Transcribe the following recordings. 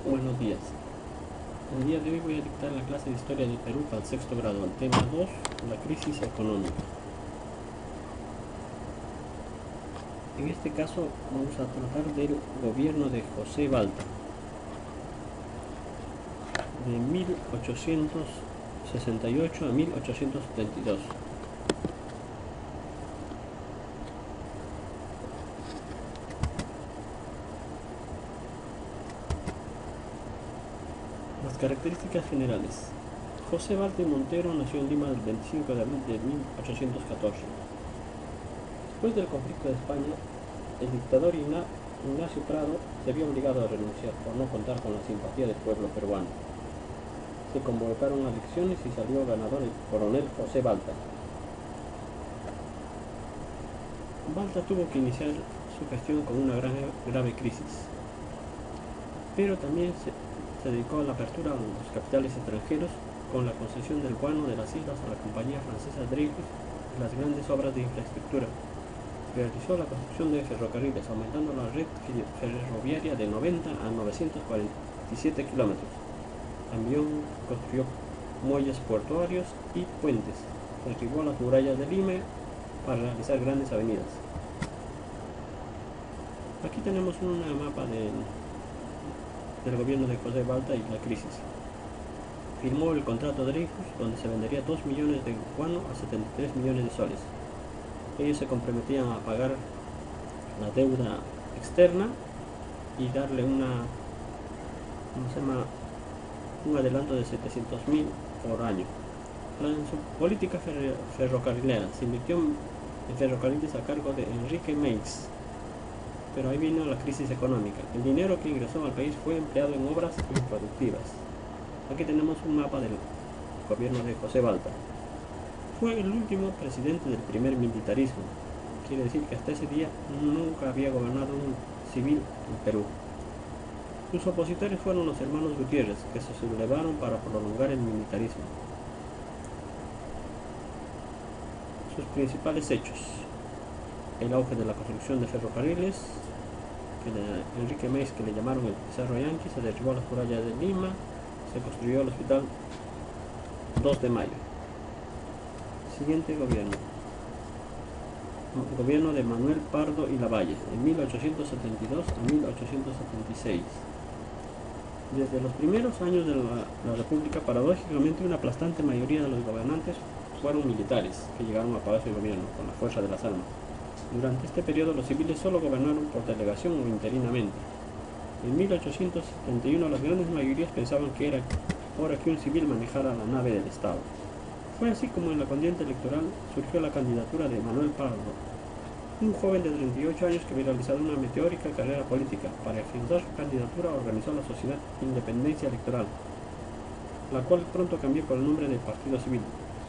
Buenos días. El día de hoy voy a dictar la clase de Historia del Perú para el sexto grado, el tema 2, la crisis económica. En este caso vamos a tratar del gobierno de José Balta, de 1868 a 1872. Las características generales. José Balta y Montero nació en Lima el 25 de abril de 1814. Después del conflicto de España, el dictador Ignacio Prado se vio obligado a renunciar por no contar con la simpatía del pueblo peruano. Se convocaron elecciones y salió ganador el coronel José Balta. Balta tuvo que iniciar su gestión con una grave crisis, pero también se dedicó a la apertura a los capitales extranjeros con la concesión del guano de las islas a la compañía francesa Dreyfus y las grandes obras de infraestructura. Realizó la construcción de ferrocarriles, aumentando la red ferroviaria de 90 a 947 kilómetros. También construyó muelles portuarios y puentes. Derribó las murallas de Lima para realizar grandes avenidas. Aquí tenemos un mapa del gobierno de José Balta y la crisis. Firmó el contrato Dreyfus, donde se vendería 2 millones de guano a 73 millones de soles. Ellos se comprometían a pagar la deuda externa y darle un adelanto de 700.000 por año. En su política ferrocarrilera se invirtió en ferrocarriles a cargo de Enrique Meix, pero ahí vino la crisis económica. El dinero que ingresó al país fue empleado en obras improductivas. Aquí tenemos un mapa del gobierno de José Balta. Fue el último presidente del primer militarismo. Quiere decir que hasta ese día nunca había gobernado un civil en Perú. Sus opositores fueron los hermanos Gutiérrez, que se sublevaron para prolongar el militarismo. Sus principales hechos: el auge de la construcción de ferrocarriles, Enrique Meix, que le llamaron el Pizarro Yanqui, se derribó las murallas de Lima, se construyó el hospital 2 de mayo. Siguiente gobierno. Gobierno de Manuel Pardo y Lavalle, de 1872 a 1876. Desde los primeros años de la República, paradójicamente, una aplastante mayoría de los gobernantes fueron militares, que llegaron a Palacio de Gobierno con la fuerza de las armas. Durante este periodo, los civiles solo gobernaron por delegación o interinamente. En 1871, las grandes mayorías pensaban que era hora que un civil manejara la nave del Estado. Fue así como en la contienda electoral surgió la candidatura de Manuel Pardo, un joven de 38 años que había realizado una meteórica carrera política. Para afianzar su candidatura organizó la Sociedad Independencia Electoral, la cual pronto cambió por el nombre de Partido Civil.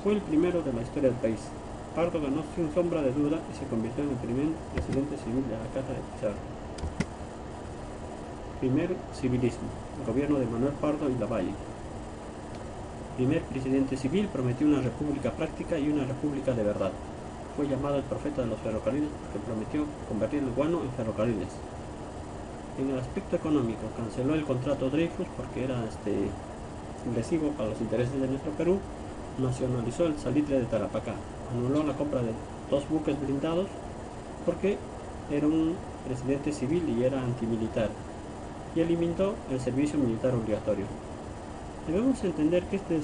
Fue el primero de la historia del país. Pardo ganó sin sombra de duda y se convirtió en el primer presidente civil de la Casa de Pizarro. Primer civilismo, el gobierno de Manuel Pardo y Lavalle. Primer presidente civil prometió una república práctica y una república de verdad. Fue llamado el profeta de los ferrocarriles porque prometió convertir el guano en ferrocarriles. En el aspecto económico, canceló el contrato Dreyfus porque era lesivo para los intereses de nuestro Perú. Nacionalizó el salitre de Tarapacá. Anuló la compra de 2 buques blindados porque era un presidente civil y era antimilitar. Y eliminó el servicio militar obligatorio. Debemos entender que este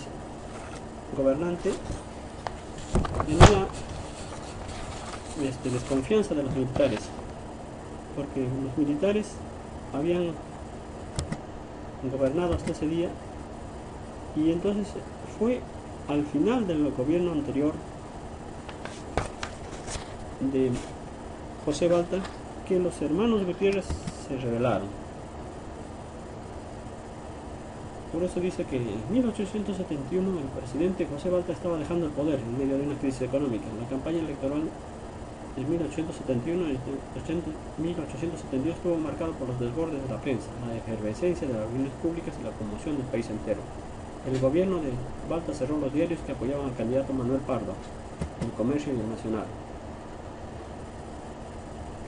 gobernante tenía desconfianza de los militares, porque los militares habían gobernado hasta ese día, y entonces fue al final del gobierno anterior de José Balta que los hermanos Gutiérrez se rebelaron. Por eso dice que en 1871 el presidente José Balta estaba dejando el poder en medio de una crisis económica. La campaña electoral de 1871 y 1872 estuvo marcado por los desbordes de la prensa, la efervescencia de las reuniones públicas y la conmoción del país entero. El gobierno de Balta cerró los diarios que apoyaban al candidato Manuel Pardo, El Comercio y El Nacional.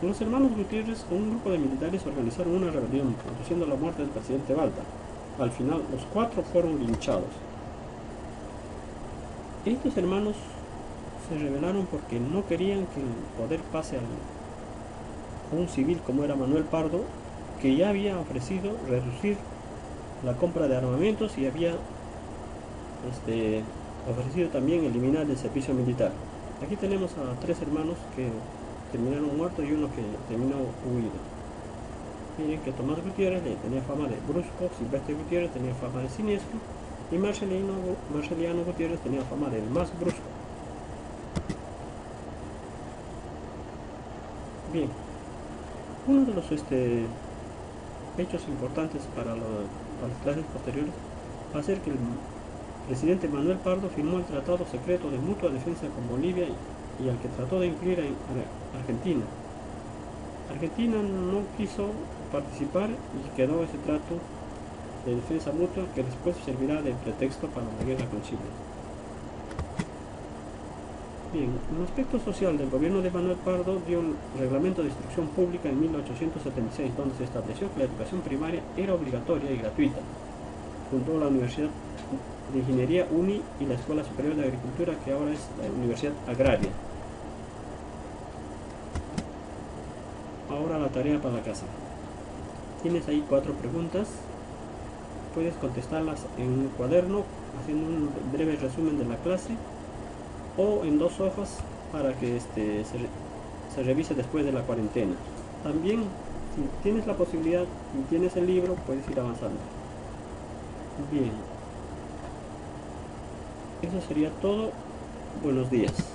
Los hermanos Gutiérrez con un grupo de militares organizaron una rebelión, produciendo la muerte del presidente Balta. Al final, los 4 fueron linchados. Estos hermanos se rebelaron porque no querían que el poder pase a un civil como era Manuel Pardo, que ya había ofrecido reducir la compra de armamentos y había ofrecido también eliminar el servicio militar. Aquí tenemos a 3 hermanos que terminaron muertos y uno que terminó huido. Miren que Tomás Gutiérrez tenía fama de brusco, Silvestre Gutiérrez tenía fama de siniestro y Marceliano Gutiérrez tenía fama del más brusco. Bien, uno de los hechos importantes para las clases posteriores va a ser que el presidente Manuel Pardo firmó el tratado secreto de mutua defensa con Bolivia y al que trató de incluir a Argentina. Argentina no quiso participar y quedó ese trato de defensa mutua que después servirá de pretexto para la guerra con Chile. Bien, en el aspecto social del gobierno de Manuel Pardo dio el reglamento de instrucción pública en 1876, donde se estableció que la educación primaria era obligatoria y gratuita. Fundó la Universidad de Ingeniería UNI y la Escuela Superior de Agricultura, que ahora es la Universidad Agraria. Ahora la tarea para la casa. Tienes ahí 4 preguntas. Puedes contestarlas en un cuaderno, haciendo un breve resumen de la clase, o en 2 hojas para que se revise después de la cuarentena. También, si tienes la posibilidad y tienes el libro, puedes ir avanzando. Bien, eso sería todo. Buenos días.